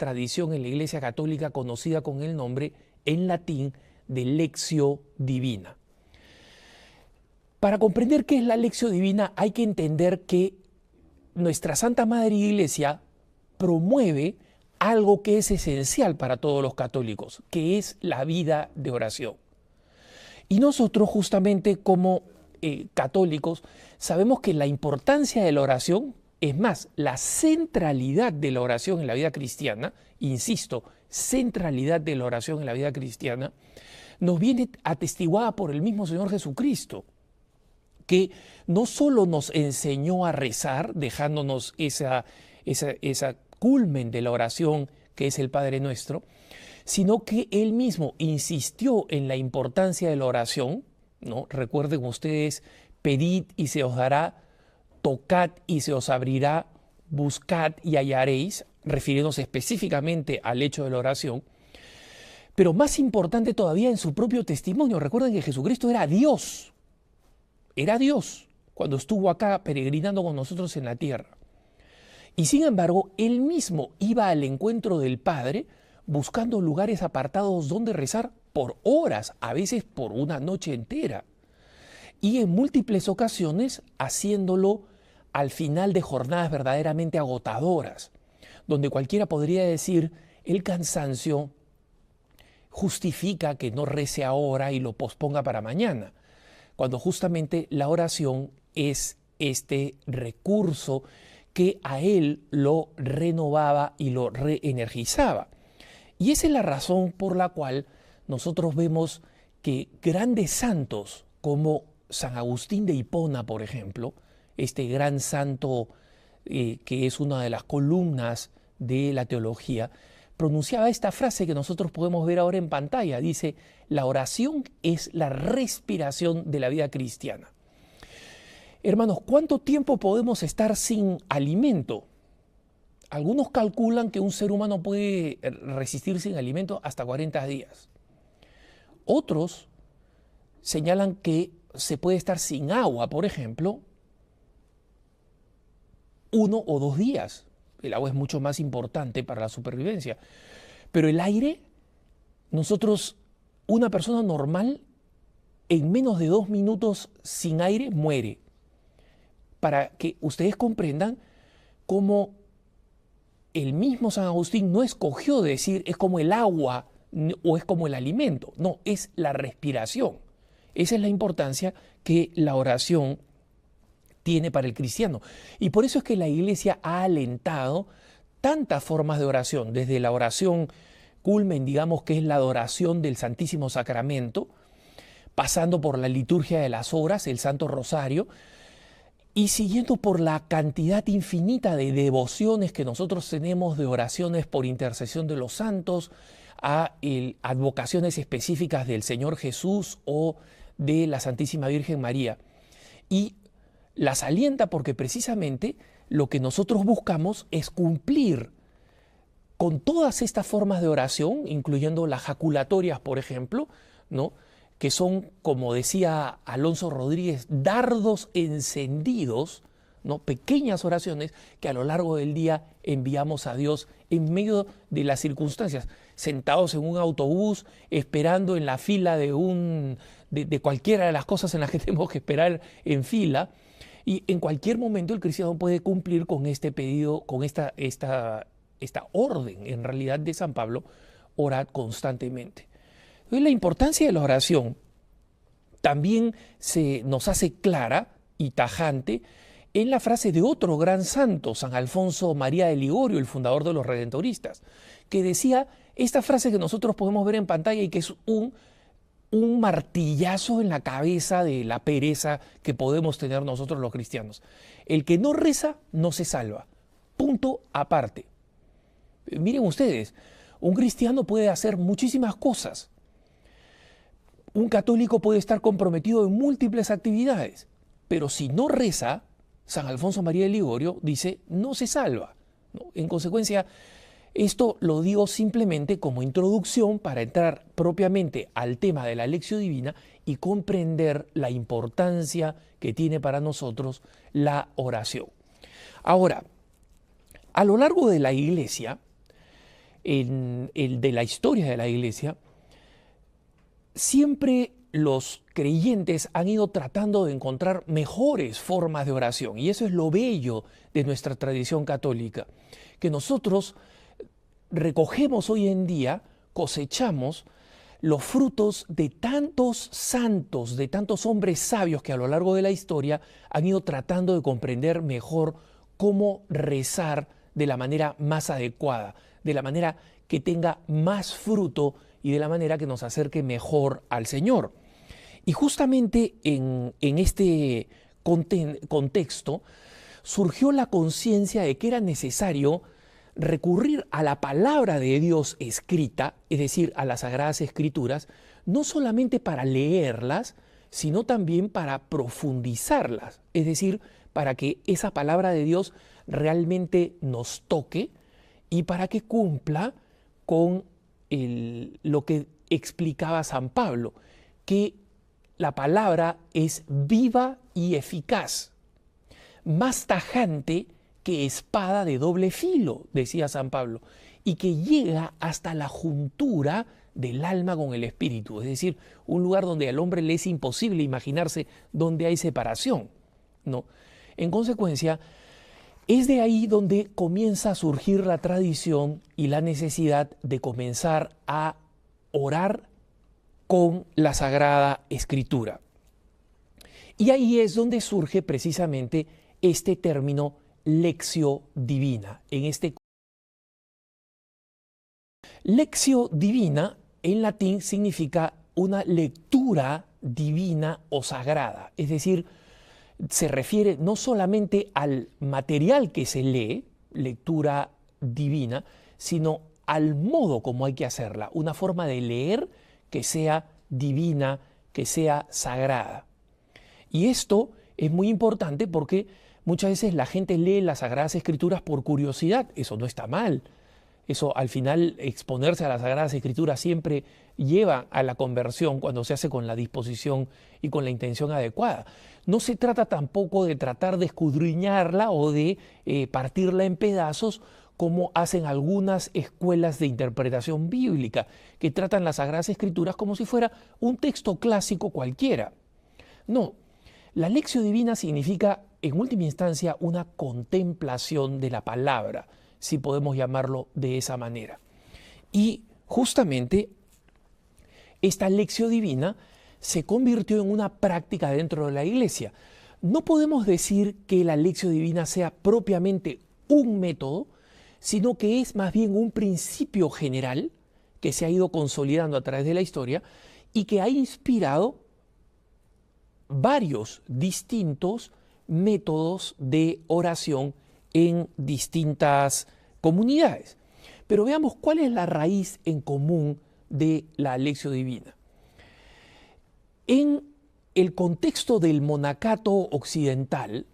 tradición en la Iglesia Católica conocida con el nombre en latín de Lectio Divina. Para comprender qué es la Lectio Divina hay que entender que nuestra Santa Madre Iglesia promueve algo que es esencial para todos los católicos, que es la vida de oración. Y nosotros justamente como católicos sabemos que la importancia de la oración, es más, la centralidad de la oración en la vida cristiana, insisto, centralidad de la oración en la vida cristiana, nos viene atestiguada por el mismo Señor Jesucristo, que no solo nos enseñó a rezar, dejándonos esa culmen de la oración que es el Padre Nuestro, sino que Él mismo insistió en la importancia de la oración, ¿no? Recuerden ustedes, pedid y se os dará, tocad y se os abrirá, buscad y hallaréis, refiriéndose específicamente al hecho de la oración. Pero más importante todavía en su propio testimonio, recuerden que Jesucristo era Dios cuando estuvo acá peregrinando con nosotros en la tierra. Y sin embargo, Él mismo iba al encuentro del Padre buscando lugares apartados donde rezar por horas, a veces por una noche entera. Y en múltiples ocasiones haciéndolo al final de jornadas verdaderamente agotadoras, donde cualquiera podría decir el cansancio justifica que no rece ahora y lo posponga para mañana, cuando justamente la oración es este recurso que a él lo renovaba y lo reenergizaba. Y esa es la razón por la cual nosotros vemos que grandes santos como San Agustín de Hipona, por ejemplo, este gran santo que es una de las columnas de la teología, pronunciaba esta frase que nosotros podemos ver ahora en pantalla. Dice, la oración es la respiración de la vida cristiana. Hermanos, ¿cuánto tiempo podemos estar sin alimento? Algunos calculan que un ser humano puede resistir sin alimento hasta 40 días. Otros señalan que se puede estar sin agua, por ejemplo, 1 o 2 días. El agua es mucho más importante para la supervivencia. Pero el aire, nosotros, una persona normal, en menos de 2 minutos sin aire muere. Para que ustedes comprendan cómo el mismo San Agustín no escogió decir es como el agua o es como el alimento. No, es la respiración. Esa es la importancia que la oración tiene para el cristiano. Y por eso es que la Iglesia ha alentado tantas formas de oración, desde la oración culmen, digamos que es la adoración del Santísimo Sacramento, pasando por la liturgia de las horas, el Santo Rosario, y siguiendo por la cantidad infinita de devociones que nosotros tenemos, de oraciones por intercesión de los santos, a advocaciones específicas del Señor Jesús o de la Santísima Virgen María. Y las alienta porque precisamente lo que nosotros buscamos es cumplir con todas estas formas de oración, incluyendo las jaculatorias, por ejemplo, ¿no?, que son, como decía Alonso Rodríguez, dardos encendidos, ¿no?, pequeñas oraciones que a lo largo del día enviamos a Dios en medio de las circunstancias, sentados en un autobús, esperando en la fila de cualquiera de las cosas en las que tenemos que esperar en fila, y en cualquier momento el cristiano puede cumplir con este pedido, con esta orden, en realidad, de San Pablo: orad constantemente. Entonces, la importancia de la oración también se nos hace clara y tajante en la frase de otro gran santo, San Alfonso María de Ligorio, el fundador de los redentoristas, que decía esta frase que nosotros podemos ver en pantalla y que es un martillazo en la cabeza de la pereza que podemos tener nosotros los cristianos. El que no reza no se salva. Punto aparte. Miren ustedes, un cristiano puede hacer muchísimas cosas. Un católico puede estar comprometido en múltiples actividades, pero si no reza, San Alfonso María de Ligorio dice, no se salva, ¿no? En consecuencia, esto lo digo simplemente como introducción para entrar propiamente al tema de la Lectio Divina y comprender la importancia que tiene para nosotros la oración. Ahora, a lo largo de la Iglesia, de la historia de la Iglesia, siempre los creyentes han ido tratando de encontrar mejores formas de oración. Y eso es lo bello de nuestra tradición católica, que nosotros recogemos hoy en día, cosechamos los frutos de tantos santos, de tantos hombres sabios que a lo largo de la historia han ido tratando de comprender mejor cómo rezar de la manera más adecuada, de la manera que tenga más fruto y de la manera que nos acerque mejor al Señor. Y justamente en este contexto surgió la conciencia de que era necesario recurrir a la palabra de Dios escrita, es decir, a las Sagradas Escrituras, no solamente para leerlas, sino también para profundizarlas, es decir, para que esa palabra de Dios realmente nos toque y para que cumpla con lo que explicaba San Pablo, que la palabra es viva y eficaz, más tajante que espada de doble filo, decía San Pablo, y que llega hasta la juntura del alma con el espíritu, es decir, un lugar donde al hombre le es imposible imaginarse donde hay separación, ¿no? En consecuencia, es de ahí donde comienza a surgir la tradición y la necesidad de comenzar a orar con la Sagrada Escritura. Y ahí es donde surge precisamente este término Lectio Divina. Lectio Divina en latín significa una lectura divina o sagrada, es decir, se refiere no solamente al material que se lee, lectura divina, sino al modo como hay que hacerla, una forma de leer que sea divina, que sea sagrada. Y esto es muy importante porque muchas veces la gente lee las Sagradas Escrituras por curiosidad. Eso no está mal. Eso, al final, exponerse a las Sagradas Escrituras siempre lleva a la conversión cuando se hace con la disposición y con la intención adecuada. No se trata tampoco de tratar de escudriñarla o de partirla en pedazos como hacen algunas escuelas de interpretación bíblica, que tratan las Sagradas Escrituras como si fuera un texto clásico cualquiera. No, la Lectio Divina significa, en última instancia, una contemplación de la palabra, si podemos llamarlo de esa manera. Y justamente esta Lectio Divina se convirtió en una práctica dentro de la Iglesia. No podemos decir que la Lectio Divina sea propiamente un método, sino que es más bien un principio general que se ha ido consolidando a través de la historia y que ha inspirado varios distintos métodos de oración en distintas comunidades. Pero veamos cuál es la raíz en común de la Lectio Divina. En el contexto del monacato occidental,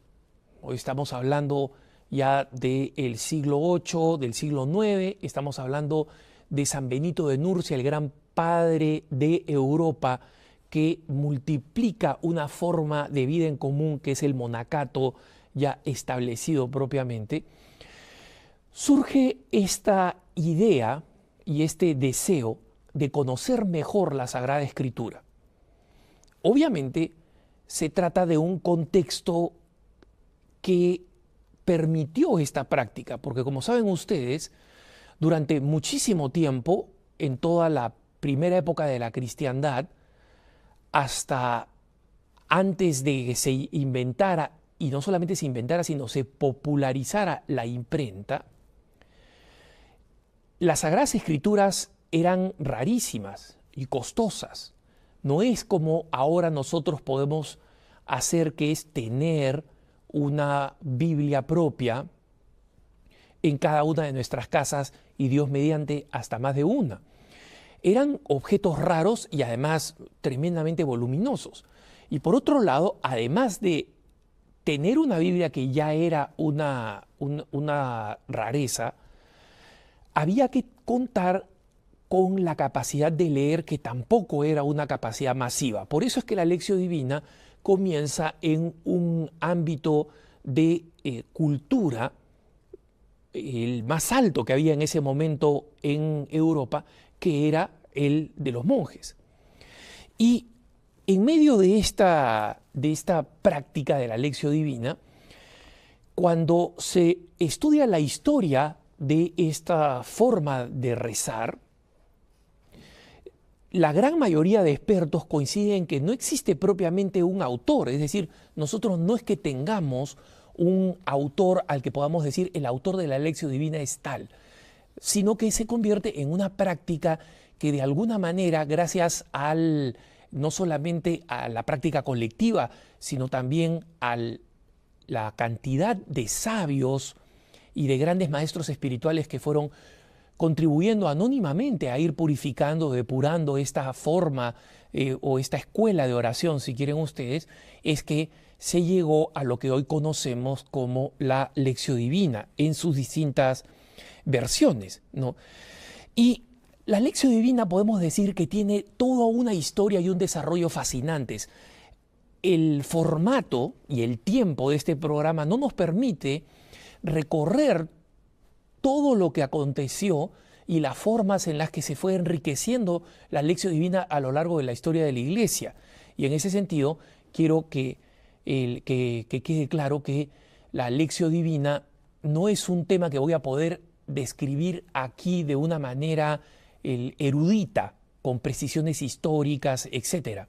hoy estamos hablando ya del siglo VIII, del siglo IX, estamos hablando de San Benito de Nurcia, el gran padre de Europa, que multiplica una forma de vida en común que es el monacato ya establecido propiamente, surge esta idea y este deseo de conocer mejor la Sagrada Escritura. Obviamente se trata de un contexto que permitió esta práctica, porque como saben ustedes, durante muchísimo tiempo, en toda la primera época de la cristiandad, hasta antes de que se inventara, y no solamente se inventara, sino se popularizara la imprenta, las Sagradas Escrituras eran rarísimas y costosas. No es como ahora nosotros podemos hacer, que es tener una Biblia propia en cada una de nuestras casas y Dios mediante hasta más de una. Eran objetos raros y además tremendamente voluminosos. Y por otro lado, además de tener una Biblia que ya era una rareza, había que contar con la capacidad de leer, que tampoco era una capacidad masiva. Por eso es que la Lectio Divina comienza en un ámbito de cultura el más alto que había en ese momento en Europa, que era el de los monjes. Y en medio de esta práctica de la Lectio Divina, cuando se estudia la historia de esta forma de rezar, la gran mayoría de expertos coinciden en que no existe propiamente un autor, es decir, nosotros no es que tengamos un autor al que podamos decir el autor de la Lectio Divina es tal, sino que se convierte en una práctica que de alguna manera, gracias no solamente a la práctica colectiva, sino también a la cantidad de sabios y de grandes maestros espirituales que fueron contribuyendo anónimamente a ir purificando, depurando esta forma o esta escuela de oración, si quieren ustedes, es que se llegó a lo que hoy conocemos como la Lectio Divina en sus distintas versiones, ¿no? Y la Lectio Divina podemos decir que tiene toda una historia y un desarrollo fascinantes. El formato y el tiempo de este programa no nos permite recorrer todo lo que aconteció y las formas en las que se fue enriqueciendo la Lectio Divina a lo largo de la historia de la Iglesia. Y en ese sentido, quiero que quede claro que la Lectio Divina no es un tema que voy a poder describir aquí de una manera erudita, con precisiones históricas, etc.,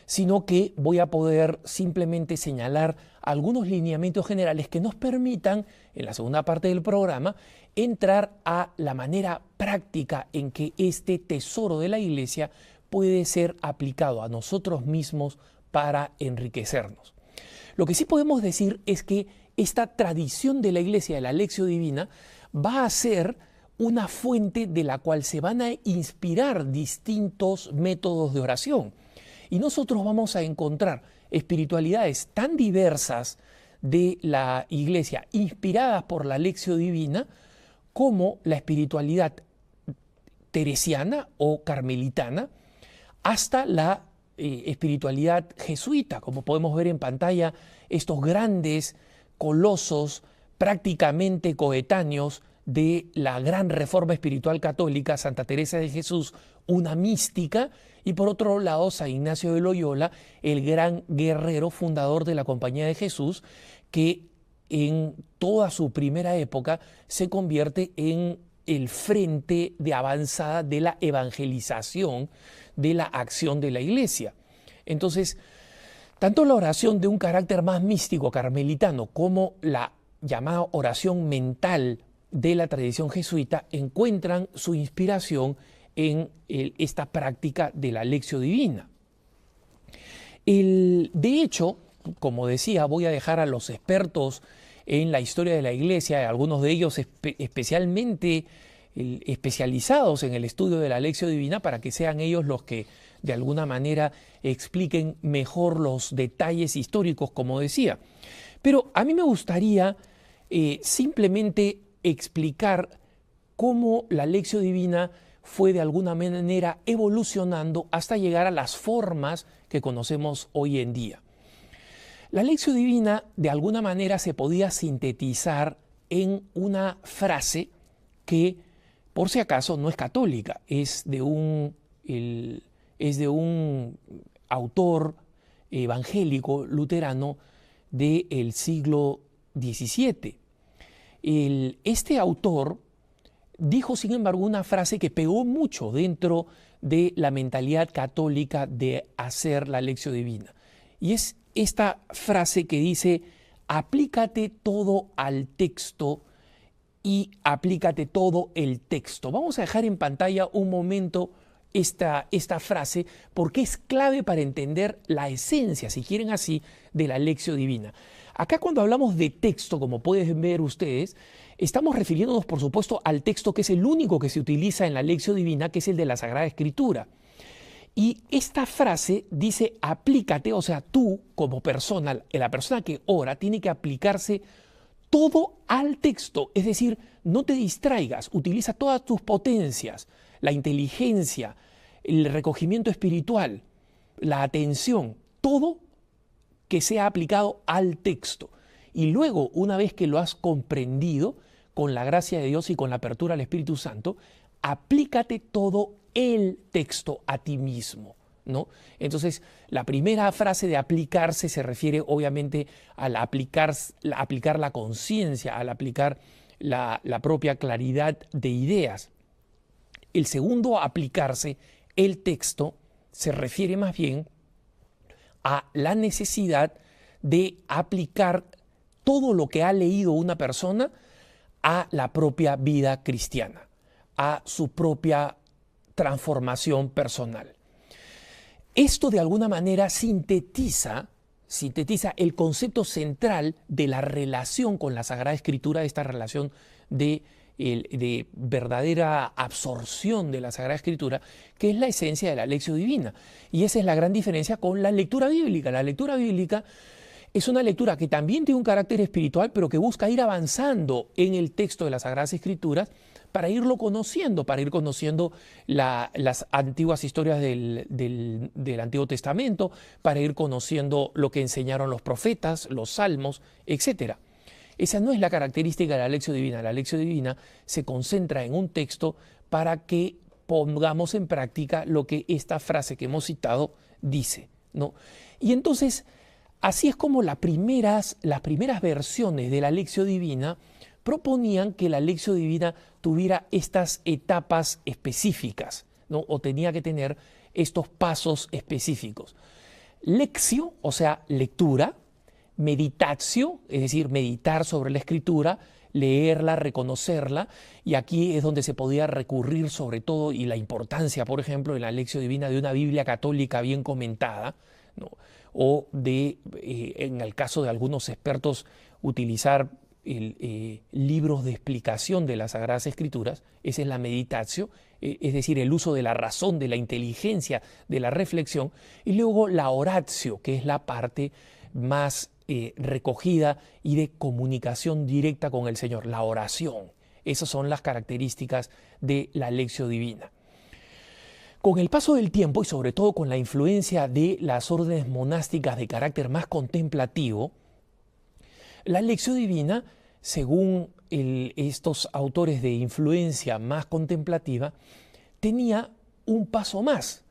sino que voy a poder simplemente señalar algunos lineamientos generales que nos permitan, en la segunda parte del programa, entrar a la manera práctica en que este tesoro de la Iglesia puede ser aplicado a nosotros mismos para enriquecernos. Lo que sí podemos decir es que esta tradición de la Iglesia de la Lectio Divina va a ser una fuente de la cual se van a inspirar distintos métodos de oración. Y nosotros vamos a encontrar espiritualidades tan diversas de la Iglesia, inspiradas por la Lectio Divina, como la espiritualidad teresiana o carmelitana, hasta la espiritualidad jesuita, como podemos ver en pantalla, estos grandes colosos prácticamente coetáneos de la gran reforma espiritual católica, Santa Teresa de Jesús, una mística, y por otro lado San Ignacio de Loyola, el gran guerrero fundador de la Compañía de Jesús, que en toda su primera época se convierte en el frente de avanzada de la evangelización de la acción de la Iglesia. Entonces, tanto la oración de un carácter más místico carmelitano como la llamada oración mental de la tradición jesuita encuentran su inspiración en esta práctica de la Lectio Divina. De hecho, como decía, voy a dejar a los expertos en la historia de la Iglesia, algunos de ellos especialmente especializados en el estudio de la Lectio Divina, para que sean ellos los que de alguna manera expliquen mejor los detalles históricos, como decía. Pero a mí me gustaría simplemente explicar cómo la Lectio Divina fue de alguna manera evolucionando hasta llegar a las formas que conocemos hoy en día. La Lectio Divina de alguna manera se podía sintetizar en una frase que, por si acaso, no es católica, es de un autor evangélico luterano del siglo XVII. Este autor dijo, sin embargo, una frase que pegó mucho dentro de la mentalidad católica de hacer la Lectio Divina. Y es esta frase que dice: aplícate todo al texto y aplícate todo el texto. Vamos a dejar en pantalla un momento esta frase, porque es clave para entender la esencia, si quieren así, de la Lectio Divina. Acá, cuando hablamos de texto, como pueden ver ustedes, estamos refiriéndonos, por supuesto, al texto que es el único que se utiliza en la Lectio Divina, que es el de la Sagrada Escritura. Y esta frase dice: aplícate, o sea, tú como persona, la persona que ora, tiene que aplicarse todo al texto. Es decir, no te distraigas, utiliza todas tus potencias, la inteligencia, el recogimiento espiritual, la atención, todo que sea aplicado al texto. Y luego, una vez que lo has comprendido, con la gracia de Dios y con la apertura al Espíritu Santo, aplícate todo el texto a ti mismo, ¿no? Entonces, la primera frase de aplicarse se refiere obviamente al aplicar la conciencia, al aplicar la propia claridad de ideas. El segundo, aplicarse, el texto, se refiere más bien a la necesidad de aplicar todo lo que ha leído una persona a la propia vida cristiana, a su propia transformación personal. Esto de alguna manera sintetiza el concepto central de la relación con la Sagrada Escritura, esta relación de verdadera absorción de la Sagrada Escritura, que es la esencia de la Lectio Divina. Y esa es la gran diferencia con la lectura bíblica. La lectura bíblica es una lectura que también tiene un carácter espiritual, pero que busca ir avanzando en el texto de las Sagradas Escrituras para irlo conociendo, para ir conociendo las antiguas historias del Antiguo Testamento, para ir conociendo lo que enseñaron los profetas, los salmos, etc. Esa no es la característica de la Lectio Divina. La Lectio Divina se concentra en un texto para que pongamos en práctica lo que esta frase que hemos citado dice, ¿no? Y entonces, así es como las primeras versiones de la Lectio Divina proponían que la Lectio Divina tuviera estas etapas específicas, ¿no? O tenía que tener estos pasos específicos. Lectio, o sea, lectura; meditatio, es decir, meditar sobre la Escritura, leerla, reconocerla, y aquí es donde se podía recurrir sobre todo, y la importancia, por ejemplo, en la Lectio Divina de una Biblia católica bien comentada, ¿no? O en el caso de algunos expertos, utilizar libros de explicación de las Sagradas Escrituras. Esa es la meditatio, es decir, el uso de la razón, de la inteligencia, de la reflexión. Y luego la oratio, que es la parte más recogida y de comunicación directa con el Señor, la oración. Esas son las características de la Lectio Divina. Con el paso del tiempo y sobre todo con la influencia de las órdenes monásticas de carácter más contemplativo, la Lectio Divina, según estos autores de influencia más contemplativa, tenía un paso más.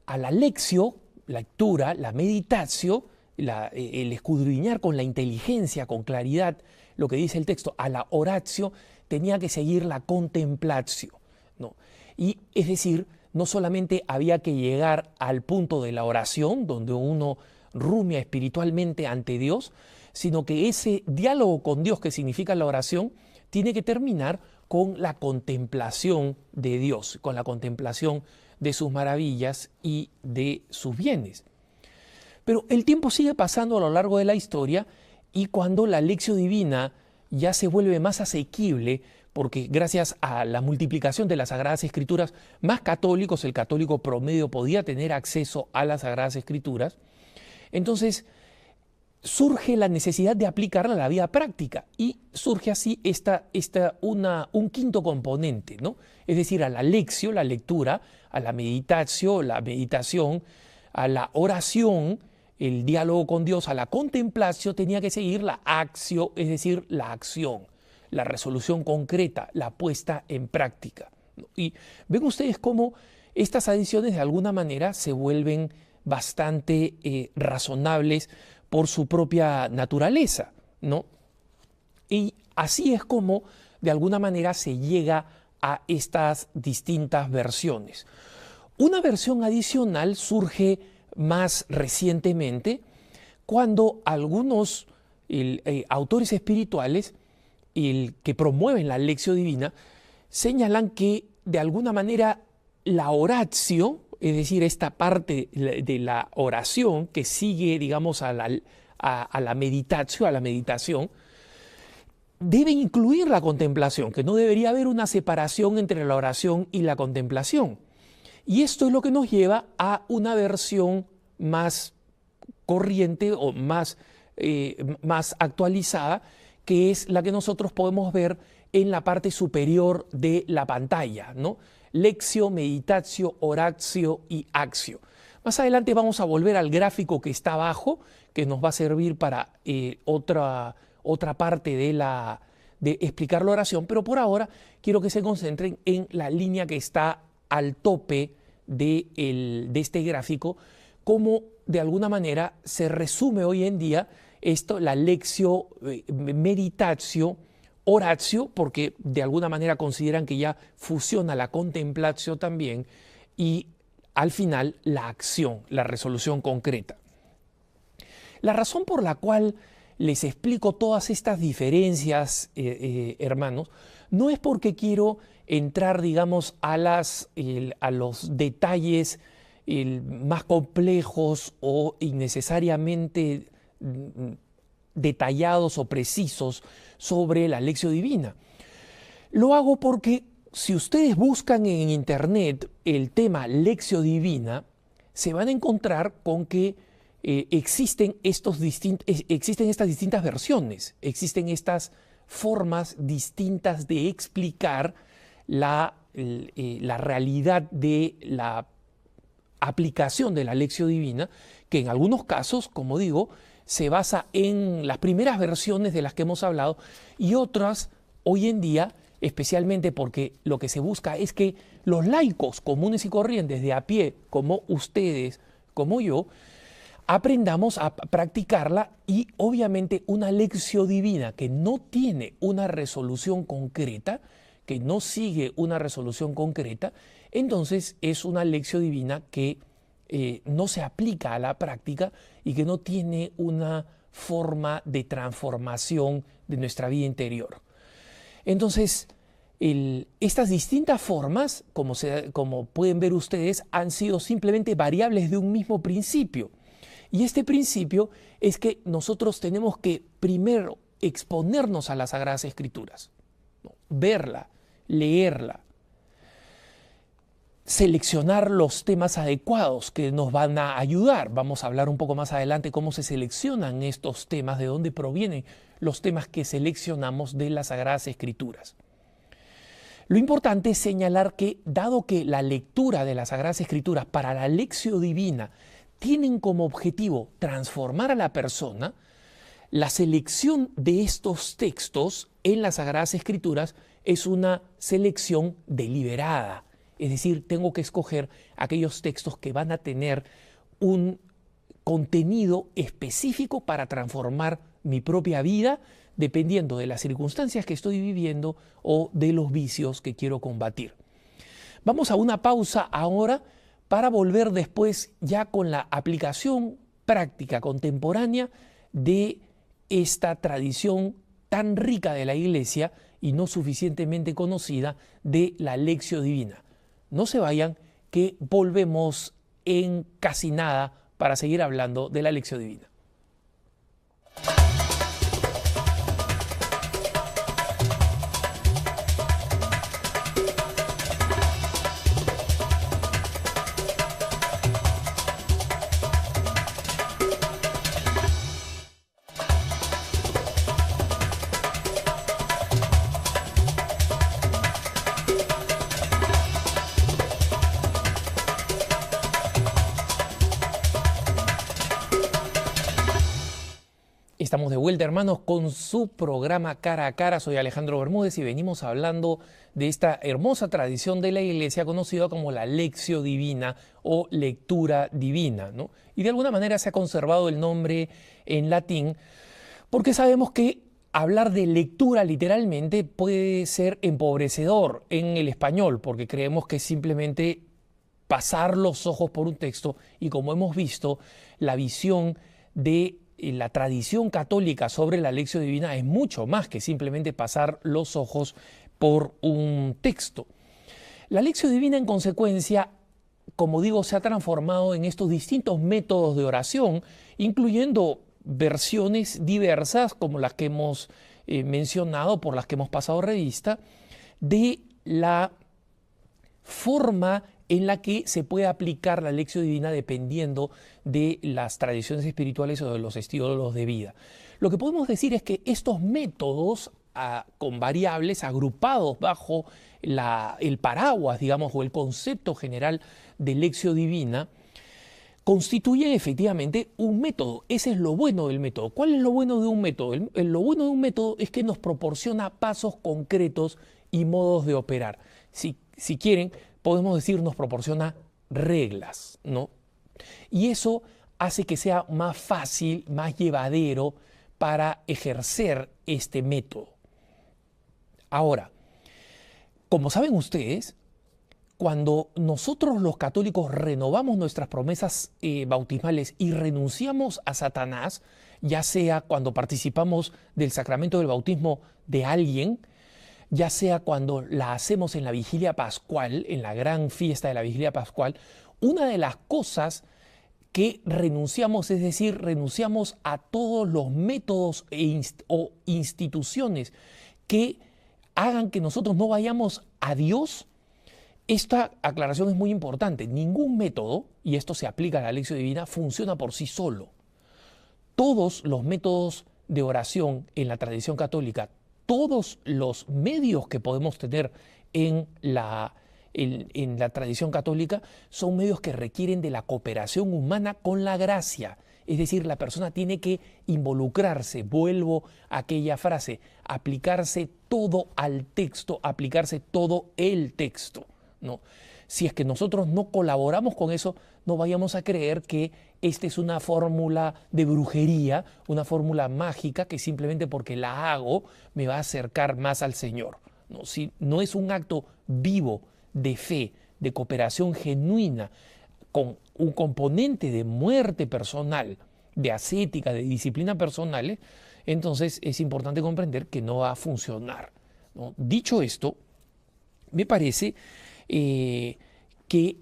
A la lectio, lectura, la meditatio, el escudriñar con la inteligencia, con claridad, lo que dice el texto, a la oratio tenía que seguir la contemplatio, ¿no? Y es decir, no solamente había que llegar al punto de la oración, donde uno rumia espiritualmente ante Dios, sino que ese diálogo con Dios que significa la oración tiene que terminar con la contemplación de Dios, con la contemplación de sus maravillas y de sus bienes. Pero el tiempo sigue pasando a lo largo de la historia, y cuando la Lectio Divina ya se vuelve más asequible, porque gracias a la multiplicación de las Sagradas Escrituras, más católicos, el católico promedio podía tener acceso a las Sagradas Escrituras, entonces surge la necesidad de aplicarla a la vida práctica, y surge así un quinto componente, ¿no? Es decir, a la lectio, la lectura, a la meditatio, la meditación, a la oración, el diálogo con Dios, a la contemplatio, tenía que seguir la actio, es decir, la acción, la resolución concreta, la puesta en práctica. Y ven ustedes cómo estas adiciones de alguna manera se vuelven bastante razonables por su propia naturaleza, ¿no? Y así es como de alguna manera se llega a estas distintas versiones. Una versión adicional surge más recientemente cuando algunos autores espirituales que promueven la Lectio Divina señalan que de alguna manera la oratio, es decir, esta parte de la oración que sigue, digamos, a la meditación, debe incluir la contemplación, que no debería haber una separación entre la oración y la contemplación. Y esto es lo que nos lleva a una versión más corriente o más actualizada, que es la que nosotros podemos ver en la parte superior de la pantalla, ¿no? Lectio, meditatio, oratio y actio. Más adelante vamos a volver al gráfico que está abajo, que nos va a servir para otra parte de de explicar la oración, pero por ahora quiero que se concentren en la línea que está al tope de este gráfico, cómo de alguna manera se resume hoy en día esto, la lectio meditatio, oratio, porque de alguna manera consideran que ya fusiona la contemplatio también, y al final la acción, la resolución concreta. La razón por la cual les explico todas estas diferencias, hermanos, no es porque quiero entrar, digamos, a los detalles más complejos o innecesariamente detallados o precisos sobre la lectio divina. Lo hago porque si ustedes buscan en internet el tema lectio divina, se van a encontrar con que existen estas distintas versiones, existen estas formas distintas de explicar la realidad de la aplicación de la lectio divina, que en algunos casos, como digo, se basa en las primeras versiones de las que hemos hablado, y otras hoy en día, especialmente porque lo que se busca es que los laicos comunes y corrientes de a pie, como ustedes, como yo, aprendamos a practicarla, y obviamente una lectio divina que no tiene una resolución concreta, que no sigue una resolución concreta, entonces es una lectio divina que no se aplica a la práctica y que no tiene una forma de transformación de nuestra vida interior. Entonces, estas distintas formas, como pueden ver ustedes, han sido simplemente variables de un mismo principio. Y este principio es que nosotros tenemos que primero exponernos a las Sagradas Escrituras, ¿no? Verla, leerla, seleccionar los temas adecuados que nos van a ayudar. Vamos a hablar un poco más adelante cómo se seleccionan estos temas, de dónde provienen los temas que seleccionamos de las Sagradas Escrituras. Lo importante es señalar que, dado que la lectura de las Sagradas Escrituras para la lectio divina tienen como objetivo transformar a la persona, la selección de estos textos en las Sagradas Escrituras es una selección deliberada. Es decir, tengo que escoger aquellos textos que van a tener un contenido específico para transformar mi propia vida, dependiendo de las circunstancias que estoy viviendo o de los vicios que quiero combatir. Vamos a una pausa ahora para volver después ya con la aplicación práctica contemporánea de esta tradición tan rica de la Iglesia y no suficientemente conocida de la lectio divina. No se vayan, que volvemos en casi nada para seguir hablando de la lectio divina. Estamos de vuelta, hermanos, con su programa Cara a Cara. Soy Alejandro Bermúdez y venimos hablando de esta hermosa tradición de la Iglesia conocida como la lectio divina o lectura divina, ¿no? Y de alguna manera se ha conservado el nombre en latín porque sabemos que hablar de lectura literalmente puede ser empobrecedor en el español, porque creemos que es simplemente pasar los ojos por un texto, y como hemos visto, la visión de la tradición católica sobre la lectio divina es mucho más que simplemente pasar los ojos por un texto. La lectio divina, en consecuencia, como digo, se ha transformado en estos distintos métodos de oración, incluyendo versiones diversas como las que hemos mencionado, por las que hemos pasado revista, de la forma en la que se puede aplicar la lectio divina dependiendo de las tradiciones espirituales o de los estilos de vida. Lo que podemos decir es que estos métodos con variables agrupados bajo el paraguas, digamos, o el concepto general de lectio divina, constituyen efectivamente un método. Ese es lo bueno del método. ¿Cuál es lo bueno de un método? Lo bueno de un método es que nos proporciona pasos concretos y modos de operar. Si quieren, podemos decir nos proporciona reglas, ¿no? Y eso hace que sea más fácil, más llevadero para ejercer este método. Ahora, como saben ustedes, cuando nosotros los católicos renovamos nuestras promesas bautismales y renunciamos a Satanás, ya sea cuando participamos del sacramento del bautismo de alguien, ya sea cuando la hacemos en la vigilia pascual, en la gran fiesta de la vigilia pascual, una de las cosas que renunciamos, es decir, renunciamos a todos los métodos o instituciones que hagan que nosotros no vayamos a Dios. Esta aclaración es muy importante. Ningún método, y esto se aplica a la Lectio Divina, funciona por sí solo. Todos los métodos de oración en la tradición católica, todos los medios que podemos tener en la tradición católica son medios que requieren de la cooperación humana con la gracia. Es decir, la persona tiene que involucrarse, vuelvo a aquella frase, aplicarse todo al texto, aplicarse todo el texto, ¿no? Si es que nosotros no colaboramos con eso, no vayamos a creer que esta es una fórmula de brujería, una fórmula mágica que simplemente porque la hago me va a acercar más al Señor, ¿no? Si no es un acto vivo de fe, de cooperación genuina, con un componente de muerte personal, de ascética, de disciplina personal, entonces es importante comprender que no va a funcionar, ¿no? Dicho esto, me parece que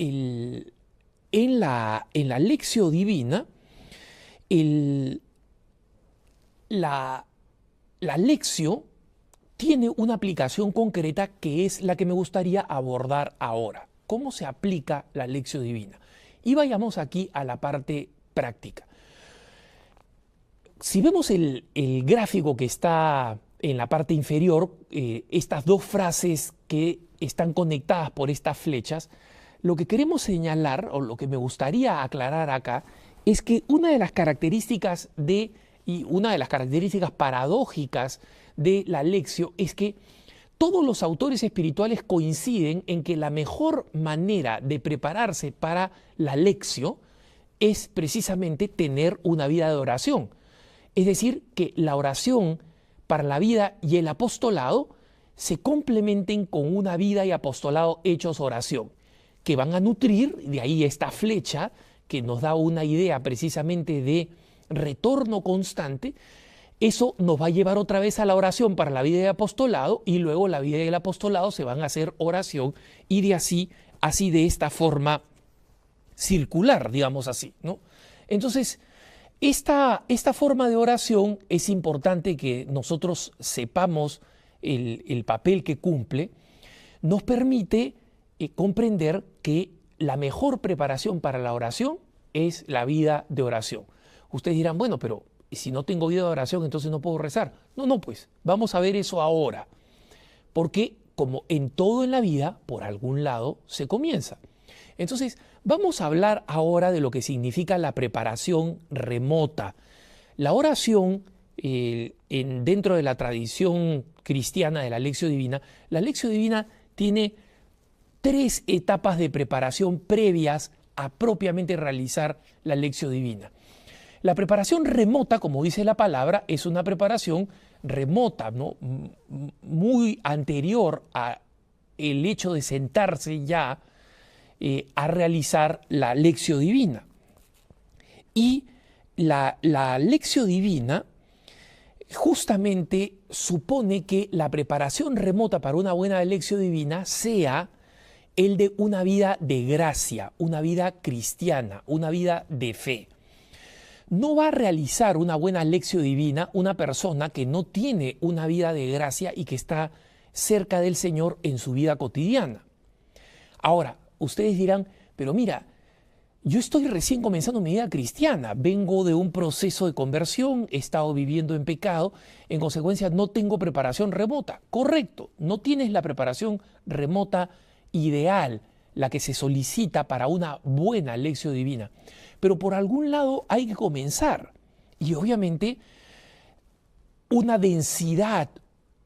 en la Lectio Divina, la Lectio tiene una aplicación concreta que es la que me gustaría abordar ahora. ¿Cómo se aplica la Lectio Divina? Y vayamos aquí a la parte práctica. Si vemos el gráfico que está en la parte inferior, estas dos frases que están conectadas por estas flechas, lo que queremos señalar, o lo que me gustaría aclarar acá, es que una de las características y una de las características paradójicas de la Lectio es que todos los autores espirituales coinciden en que la mejor manera de prepararse para la Lectio es precisamente tener una vida de oración. Es decir, que la oración para la vida y el apostolado se complementen con una vida y apostolado hechos oración, que van a nutrir, de ahí esta flecha que nos da una idea precisamente de retorno constante. Eso nos va a llevar otra vez a la oración para la vida y apostolado, y luego la vida y el apostolado se van a hacer oración, y de así de esta forma circular, digamos así, ¿no? Entonces, esta forma de oración es importante que nosotros sepamos el papel que cumple. Nos permite comprender que la mejor preparación para la oración es la vida de oración. Ustedes dirán, bueno, pero si no tengo vida de oración, entonces no puedo rezar. No, pues vamos a ver eso ahora. Porque como en todo en la vida, por algún lado se comienza. Entonces, vamos a hablar ahora de lo que significa la preparación remota. La oración, dentro de la tradición cristiana de la Lectio Divina, la Lectio Divina tiene 3 etapas de preparación previas a propiamente realizar la Lectio Divina. La preparación remota, como dice la palabra, es una preparación remota, ¿no? Muy anterior al hecho de sentarse ya a realizar la Lectio Divina. Y la Lectio Divina justamente supone que la preparación remota para una buena Lectio Divina sea el de una vida de gracia, una vida cristiana, una vida de fe. No va a realizar una buena Lectio Divina una persona que no tiene una vida de gracia y que está cerca del Señor en su vida cotidiana. Ahora, ustedes dirán, pero mira, yo estoy recién comenzando mi vida cristiana, vengo de un proceso de conversión, he estado viviendo en pecado, en consecuencia no tengo preparación remota. Correcto, no tienes la preparación remota ideal, la que se solicita para una buena lección divina. Pero por algún lado hay que comenzar. Y obviamente una densidad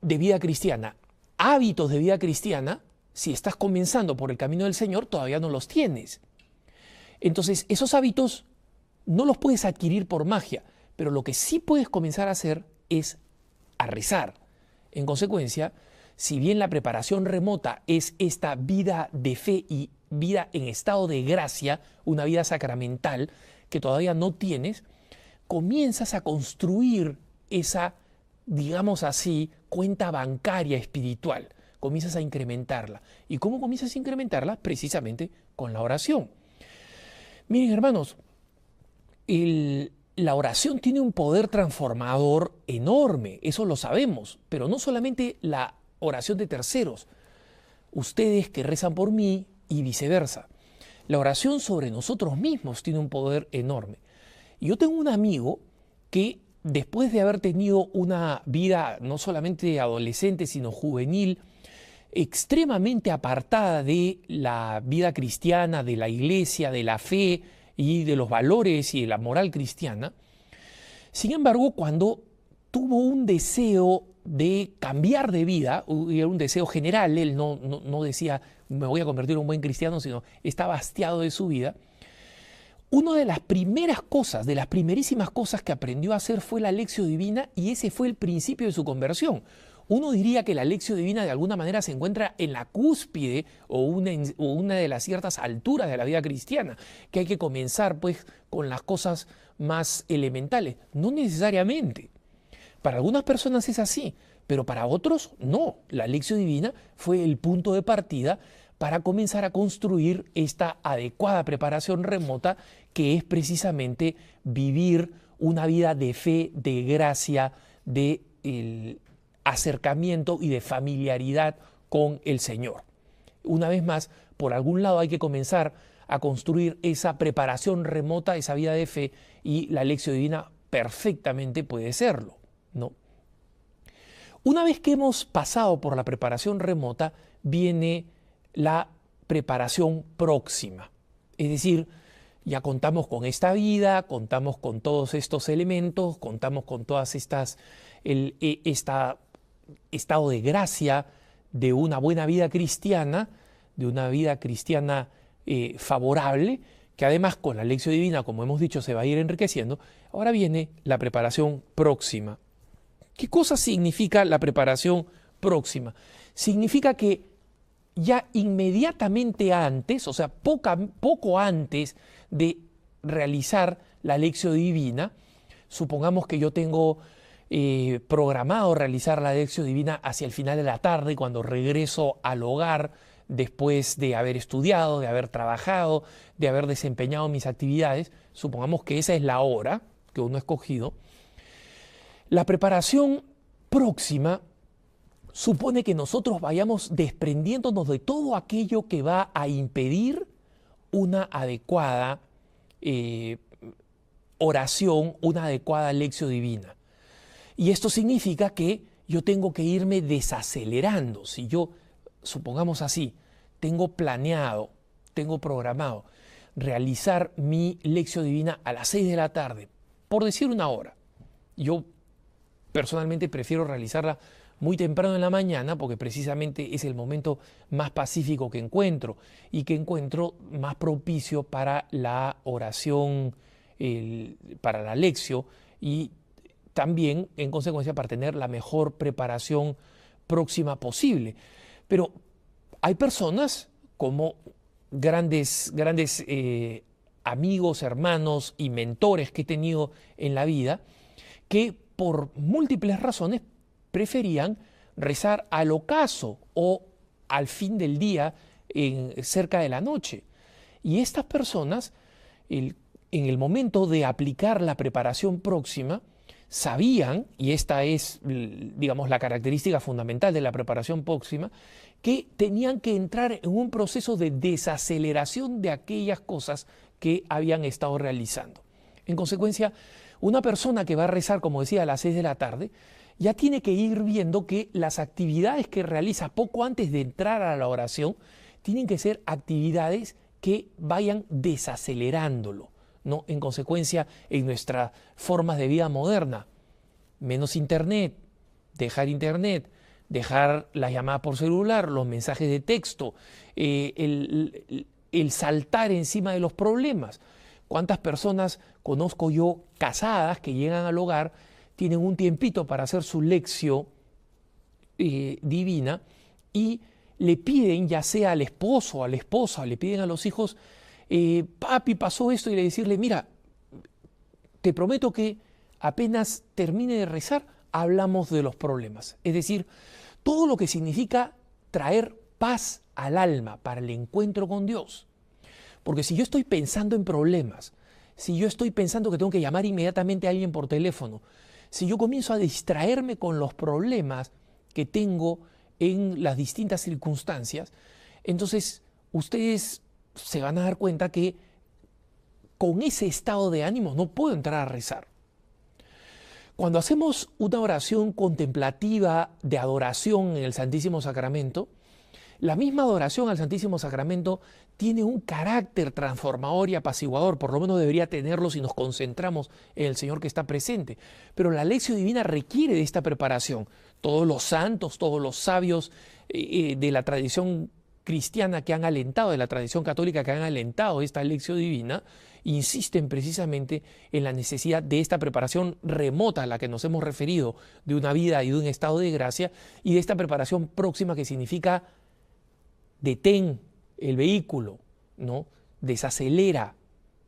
de vida cristiana, hábitos de vida cristiana, si estás comenzando por el camino del Señor, todavía no los tienes. Entonces, esos hábitos no los puedes adquirir por magia, pero lo que sí puedes comenzar a hacer es a rezar. En consecuencia, si bien la preparación remota es esta vida de fe y vida en estado de gracia, una vida sacramental que todavía no tienes, comienzas a construir esa, digamos así, cuenta bancaria espiritual. Comienzas a incrementarla. ¿Y cómo comienzas a incrementarla? Precisamente con la oración. Miren, hermanos, la oración tiene un poder transformador enorme, eso lo sabemos, pero no solamente la oración de terceros, ustedes que rezan por mí y viceversa. La oración sobre nosotros mismos tiene un poder enorme. Y yo tengo un amigo que después de haber tenido una vida no solamente adolescente, sino juvenil, extremadamente apartada de la vida cristiana, de la iglesia, de la fe y de los valores y de la moral cristiana, sin embargo, cuando tuvo un deseo de cambiar de vida, era un deseo general, él no decía me voy a convertir en un buen cristiano, sino estaba hastiado de su vida. Una de las primeras cosas, de las primerísimas cosas que aprendió a hacer fue la lección divina, y ese fue el principio de su conversión. Uno diría que la lección divina de alguna manera se encuentra en la cúspide o una de las ciertas alturas de la vida cristiana, que hay que comenzar pues con las cosas más elementales. No necesariamente. Para algunas personas es así, pero para otros no. La lección divina fue el punto de partida para comenzar a construir esta adecuada preparación remota, que es precisamente vivir una vida de fe, de gracia, de acercamiento y de familiaridad con el Señor. Una vez más, por algún lado hay que comenzar a construir esa preparación remota, esa vida de fe, y la lección divina perfectamente puede serlo, ¿no? Una vez que hemos pasado por la preparación remota, viene la preparación próxima. Es decir, ya contamos con esta vida, contamos con todos estos elementos, contamos con todas estas, estado de gracia de una buena vida cristiana, favorable, que además con la lección divina, como hemos dicho, se va a ir enriqueciendo. Ahora viene la preparación próxima. ¿Qué cosa significa la preparación próxima? Significa que ya inmediatamente antes, o sea, poco antes de realizar la lección divina, supongamos que yo tengo programado realizar la lección divina hacia el final de la tarde, cuando regreso al hogar después de haber estudiado, de haber trabajado, de haber desempeñado mis actividades. Supongamos que esa es la hora que uno ha escogido. La preparación próxima supone que nosotros vayamos desprendiéndonos de todo aquello que va a impedir una adecuada oración, una adecuada lección divina. Y esto significa que yo tengo que irme desacelerando. Si yo, supongamos así, tengo planeado, tengo programado realizar mi lección divina a las 6 de la tarde, por decir una hora. Yo personalmente prefiero realizarla muy temprano en la mañana, porque precisamente es el momento más pacífico que encuentro y que encuentro más propicio para la oración, para la lección, y también en consecuencia para tener la mejor preparación próxima posible. Pero hay personas como grandes amigos, hermanos y mentores que he tenido en la vida, que por múltiples razones preferían rezar al ocaso o al fin del día, cerca de la noche. Y estas personas, en el momento de aplicar la preparación próxima, sabían, y esta es, digamos, la característica fundamental de la preparación próxima, que tenían que entrar en un proceso de desaceleración de aquellas cosas que habían estado realizando. En consecuencia, una persona que va a rezar, como decía, a las 6 de la tarde, ya tiene que ir viendo que las actividades que realiza poco antes de entrar a la oración tienen que ser actividades que vayan desacelerándolo, ¿no? En consecuencia, en nuestras formas de vida moderna, menos internet, dejar las llamadas por celular, los mensajes de texto, el saltar encima de los problemas. ¿Cuántas personas conozco yo casadas que llegan al hogar, tienen un tiempito para hacer su lección divina y le piden, ya sea al esposo o a la esposa, le piden a los hijos, papi, pasó esto, y le decirle, mira, te prometo que apenas termine de rezar, hablamos de los problemas. Es decir, todo lo que significa traer paz al alma para el encuentro con Dios. Porque si yo estoy pensando en problemas, si yo estoy pensando que tengo que llamar inmediatamente a alguien por teléfono, si yo comienzo a distraerme con los problemas que tengo en las distintas circunstancias, entonces ustedes se van a dar cuenta que con ese estado de ánimo no puedo entrar a rezar. Cuando hacemos una oración contemplativa de adoración en el Santísimo Sacramento, la misma adoración al Santísimo Sacramento tiene un carácter transformador y apaciguador, por lo menos debería tenerlo si nos concentramos en el Señor que está presente. Pero la Lección Divina requiere de esta preparación. Todos los santos, todos los sabios de la tradición cristiana que han alentado, de la tradición católica que han alentado esta Lección Divina, insisten precisamente en la necesidad de esta preparación remota a la que nos hemos referido, de una vida y de un estado de gracia, y de esta preparación próxima que significa detén el vehículo, ¿no? Desacelera.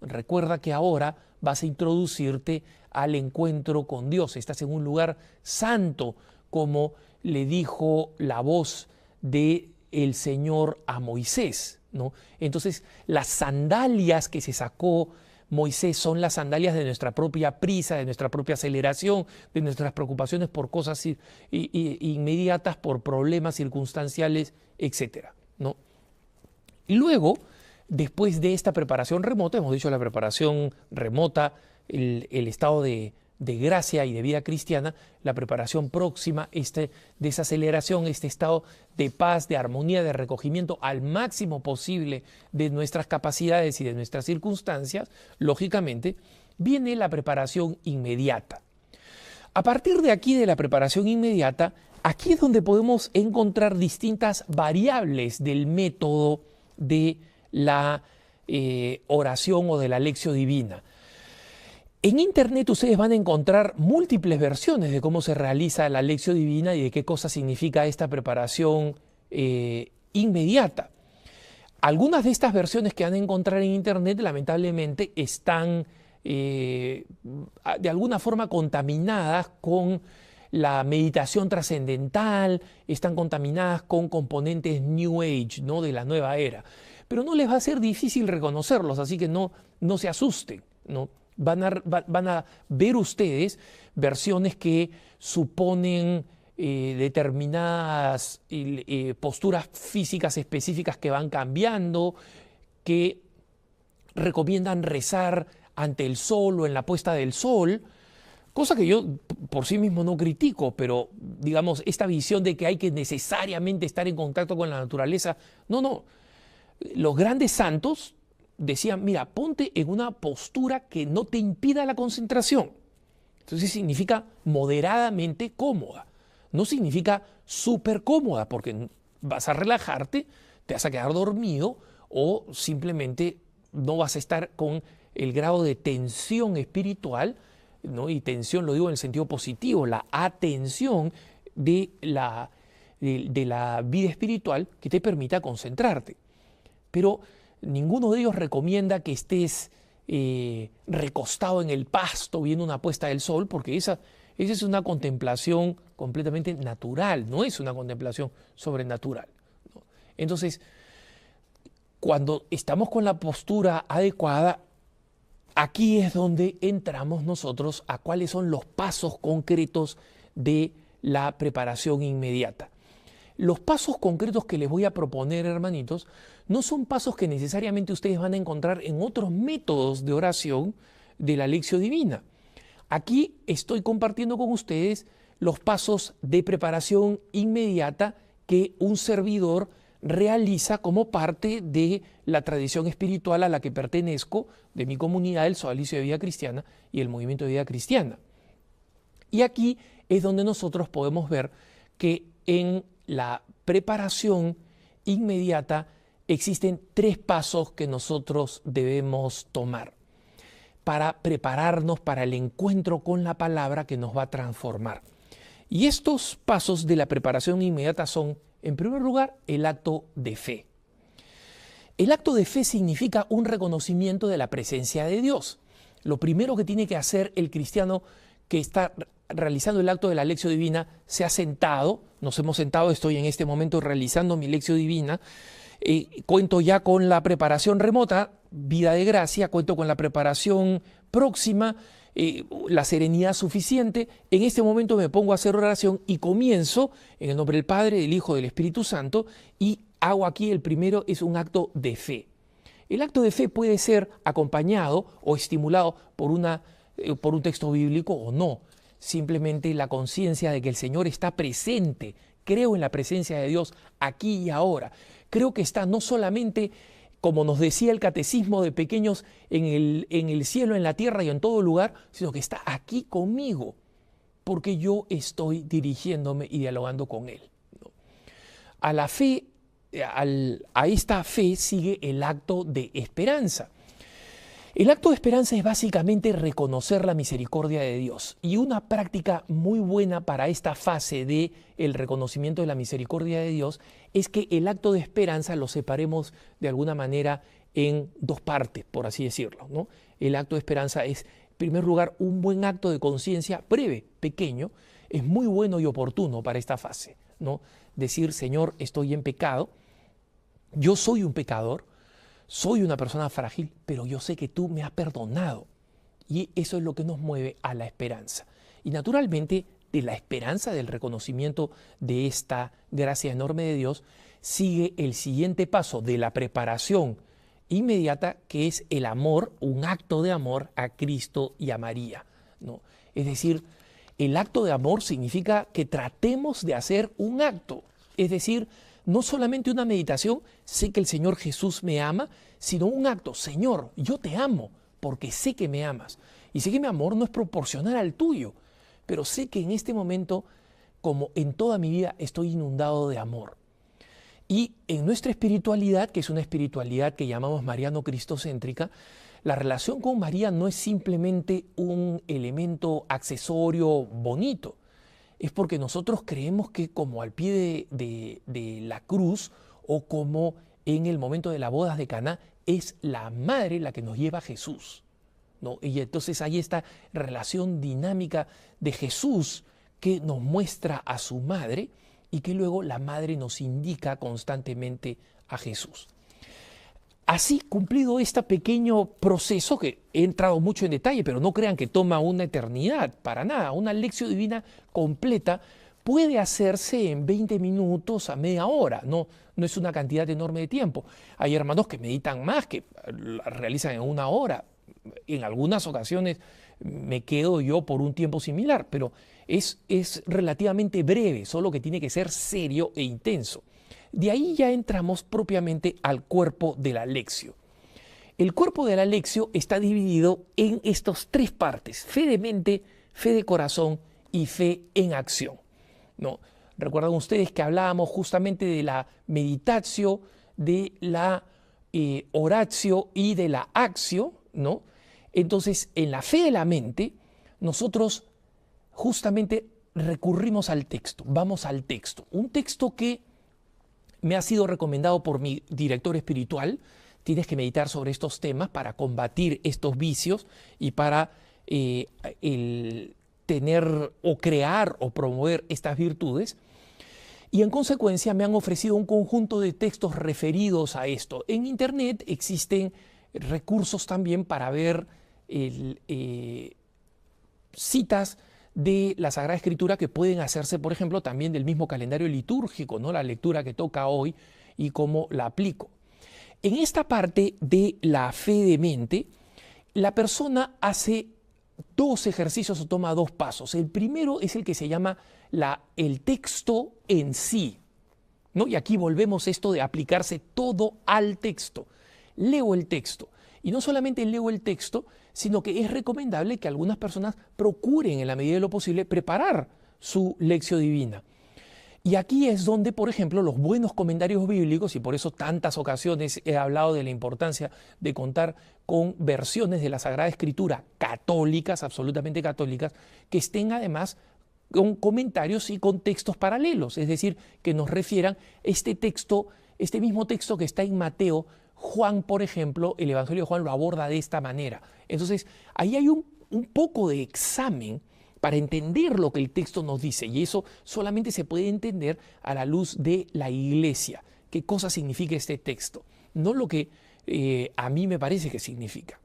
Recuerda que ahora vas a introducirte al encuentro con Dios. Estás en un lugar santo, como le dijo la voz del Señor a Moisés, ¿no? Entonces, las sandalias que se sacó Moisés son las sandalias de nuestra propia prisa, de nuestra propia aceleración, de nuestras preocupaciones por cosas inmediatas, por problemas circunstanciales, etcétera, ¿no? Y luego, después de esta preparación remota, hemos dicho la preparación remota, el estado de gracia y de vida cristiana, la preparación próxima, desaceleración, este estado de paz, de armonía, de recogimiento al máximo posible de nuestras capacidades y de nuestras circunstancias, lógicamente, viene la preparación inmediata. A partir de aquí, de la preparación inmediata, aquí es donde podemos encontrar distintas variables del método de la oración o de la Lección Divina. En internet ustedes van a encontrar múltiples versiones de cómo se realiza la Lección Divina y de qué cosa significa esta preparación inmediata. Algunas de estas versiones que van a encontrar en internet lamentablemente están de alguna forma contaminadas con la meditación trascendental, están contaminadas con componentes New Age, ¿no? De la nueva era. Pero no les va a ser difícil reconocerlos, así que no se asusten, ¿no? Van a ver ustedes versiones que suponen determinadas posturas físicas específicas que van cambiando, que recomiendan rezar ante el sol o en la puesta del sol, cosa que yo por sí mismo no critico, pero digamos, esta visión de que hay que necesariamente estar en contacto con la naturaleza, no. Los grandes santos decían, mira, ponte en una postura que no te impida la concentración. Entonces significa moderadamente cómoda. No significa súper cómoda, porque vas a relajarte, te vas a quedar dormido o simplemente no vas a estar con el grado de tensión espiritual, ¿no? Y tensión lo digo en el sentido positivo, la atención de la vida espiritual que te permita concentrarte. Pero ninguno de ellos recomienda que estés recostado en el pasto viendo una puesta del sol, porque esa es una contemplación completamente natural, no es una contemplación sobrenatural, ¿no? Entonces, cuando estamos con la postura adecuada, aquí es donde entramos nosotros a cuáles son los pasos concretos de la preparación inmediata. Los pasos concretos que les voy a proponer, hermanitos, no son pasos que necesariamente ustedes van a encontrar en otros métodos de oración de la Lección Divina. Aquí estoy compartiendo con ustedes los pasos de preparación inmediata que un servidor realiza como parte de la tradición espiritual a la que pertenezco, de mi comunidad, el Sodalicio de Vida Cristiana y el Movimiento de Vida Cristiana. Y aquí es donde nosotros podemos ver que en la preparación inmediata existen 3 pasos que nosotros debemos tomar para prepararnos para el encuentro con la palabra que nos va a transformar. Y estos pasos de la preparación inmediata son, en primer lugar, el acto de fe. El acto de fe significa un reconocimiento de la presencia de Dios. Lo primero que tiene que hacer el cristiano que está realizando el acto de la lección divina, se ha sentado, nos hemos sentado, estoy en este momento realizando mi lección divina, cuento ya con la preparación remota, vida de gracia, cuento con la preparación próxima, la serenidad suficiente. En este momento me pongo a hacer oración y comienzo en el nombre del Padre, del Hijo, del Espíritu Santo, y hago aquí el primero, es un acto de fe. El acto de fe puede ser acompañado o estimulado por un texto bíblico o no. Simplemente la conciencia de que el Señor está presente. Creo en la presencia de Dios aquí y ahora. Creo que está no solamente, como nos decía el catecismo de pequeños, en el cielo, en la tierra y en todo lugar, sino que está aquí conmigo, porque yo estoy dirigiéndome y dialogando con Él. A la fe, a esta fe sigue el acto de esperanza. El acto de esperanza es básicamente reconocer la misericordia de Dios, y una práctica muy buena para esta fase de el reconocimiento de la misericordia de Dios es que el acto de esperanza lo separemos de alguna manera en 2 partes, por así decirlo, ¿no? El acto de esperanza es, en primer lugar, un buen acto de conciencia breve, pequeño, es muy bueno y oportuno para esta fase, ¿no? Decir, Señor, estoy en pecado, yo soy un pecador, soy una persona frágil, pero yo sé que tú me has perdonado. Y eso es lo que nos mueve a la esperanza. Y naturalmente, de la esperanza, del reconocimiento de esta gracia enorme de Dios, sigue el siguiente paso de la preparación inmediata, que es el amor, un acto de amor a Cristo y a María, ¿no? Es decir, el acto de amor significa que tratemos de hacer un acto, es decir, no solamente una meditación, sé que el Señor Jesús me ama, sino un acto, Señor, yo te amo porque sé que me amas. Y sé que mi amor no es proporcional al tuyo, pero sé que en este momento, como en toda mi vida, estoy inundado de amor. Y en nuestra espiritualidad, que es una espiritualidad que llamamos mariano-cristocéntrica, la relación con María no es simplemente un elemento accesorio bonito. Es porque nosotros creemos que como al pie de la cruz o como en el momento de las bodas de Caná, es la madre la que nos lleva a Jesús, ¿no? Y entonces hay esta relación dinámica de Jesús que nos muestra a su madre y que luego la madre nos indica constantemente a Jesús. Así, cumplido este pequeño proceso, que he entrado mucho en detalle, pero no crean que toma una eternidad, para nada. Una lección divina completa puede hacerse en 20 minutos a media hora, no es una cantidad enorme de tiempo. Hay hermanos que meditan más, que la realizan en 1 hora. En algunas ocasiones me quedo yo por un tiempo similar, pero es relativamente breve, solo que tiene que ser serio e intenso. De ahí ya entramos propiamente al cuerpo de la lección. El cuerpo de la lección está dividido en estas 3 partes: fe de mente, fe de corazón y fe en acción, ¿no? Recuerdan ustedes que hablábamos justamente de la meditatio, de la oratio y de la actio, ¿no? Entonces, en la fe de la mente, nosotros justamente recurrimos al texto, vamos al texto. Un texto que me ha sido recomendado por mi director espiritual. Tienes que meditar sobre estos temas para combatir estos vicios y para tener o crear o promover estas virtudes. Y en consecuencia me han ofrecido un conjunto de textos referidos a esto. En Internet existen recursos también para ver citas de la Sagrada Escritura que pueden hacerse, por ejemplo, también del mismo calendario litúrgico, ¿no? La lectura que toca hoy y cómo la aplico. En esta parte de la fe de mente, la persona hace 2 ejercicios o toma 2 pasos. El primero es el que se llama el texto en sí. ¿no? Y aquí volvemos esto de aplicarse todo al texto. Leo el texto. Y no solamente leo el texto, sino que es recomendable que algunas personas procuren, en la medida de lo posible, preparar su lección divina. Y aquí es donde, por ejemplo, los buenos comentarios bíblicos, y por eso tantas ocasiones he hablado de la importancia de contar con versiones de la Sagrada Escritura católicas, absolutamente católicas, que estén además con comentarios y con textos paralelos, es decir, que nos refieran este texto, este mismo texto que está en Mateo. Juan, por ejemplo, el Evangelio de Juan lo aborda de esta manera. Entonces, ahí hay un poco de examen para entender lo que el texto nos dice, y eso solamente se puede entender a la luz de la Iglesia. ¿Qué cosa significa este texto? No lo que a mí me parece que significa.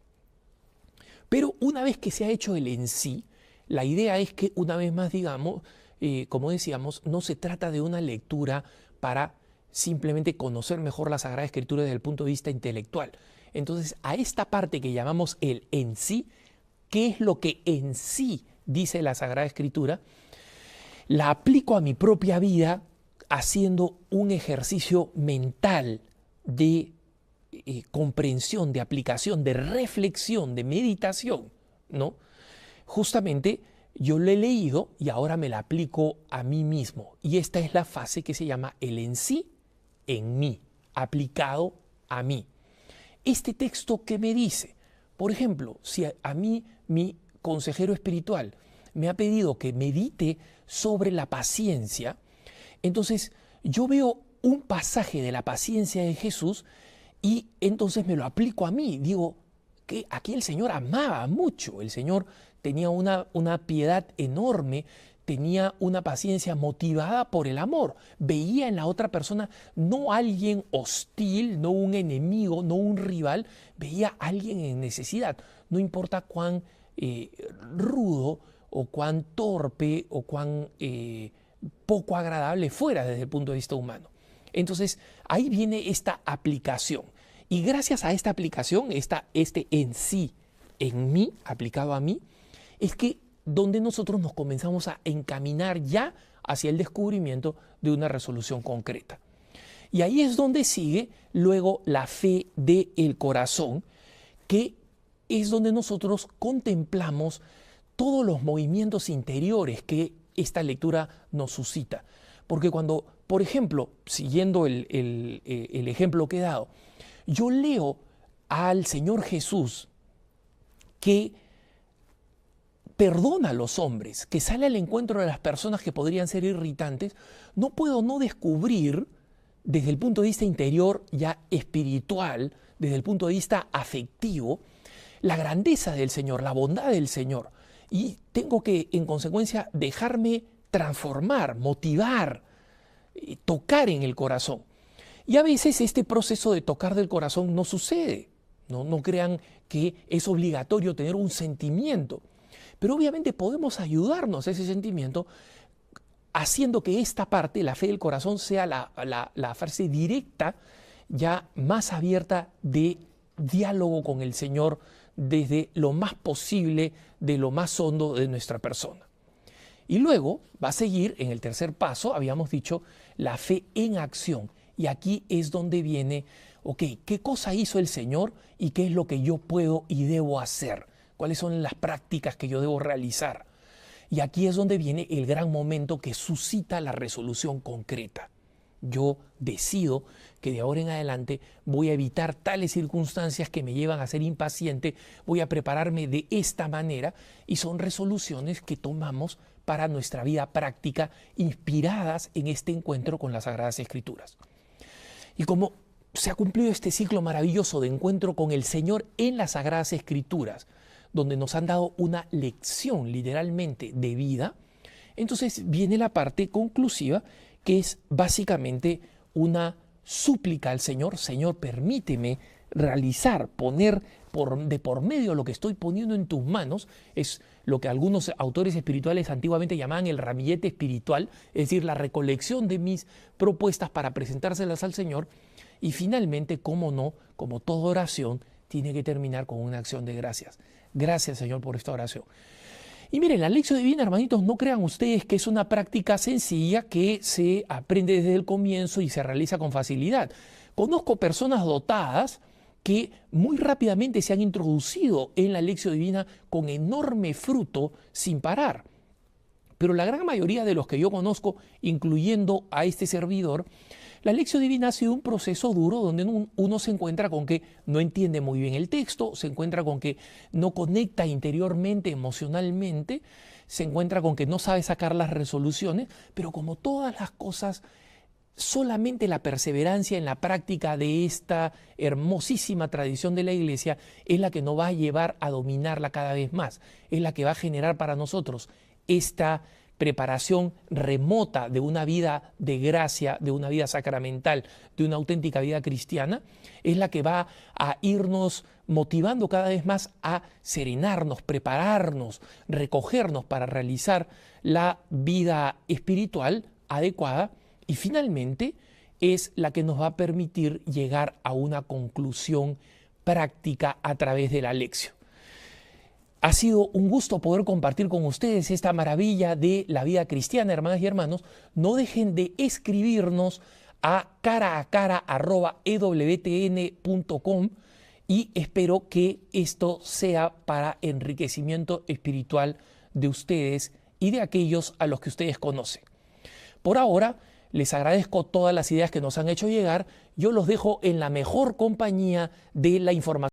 Pero una vez que se ha hecho el en sí, la idea es que, una vez más, digamos, como decíamos, no se trata de una lectura para simplemente conocer mejor la Sagrada Escritura desde el punto de vista intelectual. Entonces, a esta parte que llamamos el en sí, ¿qué es lo que en sí dice la Sagrada Escritura? La aplico a mi propia vida haciendo un ejercicio mental de comprensión, de aplicación, de reflexión, de meditación, ¿no? Justamente yo lo he leído y ahora me la aplico a mí mismo. Y esta es la fase que se llama el en sí, en mí, aplicado a mí. Este texto, ¿qué me dice? Por ejemplo, si a mí mi consejero espiritual me ha pedido que medite sobre la paciencia, entonces yo veo un pasaje de la paciencia de Jesús y entonces me lo aplico a mí. Digo que aquí el Señor amaba mucho, el Señor tenía una piedad enorme, tenía una paciencia motivada por el amor. Veía en la otra persona no alguien hostil, no un enemigo, no un rival, veía a alguien en necesidad. No importa cuán rudo o cuán torpe o cuán poco agradable fuera desde el punto de vista humano. Entonces ahí viene esta aplicación. Y gracias a esta aplicación, este en sí, en mí, aplicado a mí, es que donde nosotros nos comenzamos a encaminar ya hacia el descubrimiento de una resolución concreta. Y ahí es donde sigue luego la fe del corazón, que es donde nosotros contemplamos todos los movimientos interiores que esta lectura nos suscita. Porque cuando, por ejemplo, siguiendo el ejemplo que he dado, yo leo al Señor Jesús que perdona a los hombres, que sale al encuentro de las personas que podrían ser irritantes, no puedo no descubrir desde el punto de vista interior, ya espiritual, desde el punto de vista afectivo, la grandeza del Señor, la bondad del Señor. Y tengo que, en consecuencia, dejarme transformar, motivar, tocar en el corazón. Y a veces este proceso de tocar del corazón no sucede. No crean que es obligatorio tener un sentimiento. Pero obviamente podemos ayudarnos a ese sentimiento haciendo que esta parte, la fe del corazón, sea la fase directa, ya más abierta de diálogo con el Señor desde lo más posible, de lo más hondo de nuestra persona. Y luego va a seguir, en el tercer paso, habíamos dicho, la fe en acción. Y aquí es donde viene, ok, ¿qué cosa hizo el Señor y qué es lo que yo puedo y debo hacer? ¿Cuáles son las prácticas que yo debo realizar? Y aquí es donde viene el gran momento que suscita la resolución concreta. Yo decido que de ahora en adelante voy a evitar tales circunstancias que me llevan a ser impaciente, voy a prepararme de esta manera, y son resoluciones que tomamos para nuestra vida práctica, inspiradas en este encuentro con las Sagradas Escrituras. Y como se ha cumplido este ciclo maravilloso de encuentro con el Señor en las Sagradas Escrituras, donde nos han dado una lección literalmente de vida, entonces viene la parte conclusiva, que es básicamente una súplica al Señor. Señor, permíteme realizar, poner de por medio lo que estoy poniendo en tus manos. Es lo que algunos autores espirituales antiguamente llamaban el ramillete espiritual, es decir, la recolección de mis propuestas para presentárselas al Señor. Y finalmente, cómo no, como toda oración, tiene que terminar con una acción de gracias. Gracias, Señor, por esta oración. Y miren, la lección divina, hermanitos, no crean ustedes que es una práctica sencilla que se aprende desde el comienzo y se realiza con facilidad. Conozco personas dotadas que muy rápidamente se han introducido en la lección divina con enorme fruto sin parar. Pero la gran mayoría de los que yo conozco, incluyendo a este servidor, la lección divina ha sido un proceso duro donde uno se encuentra con que no entiende muy bien el texto, se encuentra con que no conecta interiormente, emocionalmente, se encuentra con que no sabe sacar las resoluciones, pero como todas las cosas, solamente la perseverancia en la práctica de esta hermosísima tradición de la Iglesia es la que nos va a llevar a dominarla cada vez más, es la que va a generar para nosotros esta preparación remota de una vida de gracia, de una vida sacramental, de una auténtica vida cristiana, es la que va a irnos motivando cada vez más a serenarnos, prepararnos, recogernos para realizar la vida espiritual adecuada y finalmente es la que nos va a permitir llegar a una conclusión práctica a través de la lección. Ha sido un gusto poder compartir con ustedes esta maravilla de la vida cristiana, hermanas y hermanos. No dejen de escribirnos a caracara@ewtn.com y espero que esto sea para enriquecimiento espiritual de ustedes y de aquellos a los que ustedes conocen. Por ahora, les agradezco todas las ideas que nos han hecho llegar. Yo los dejo en la mejor compañía de la información.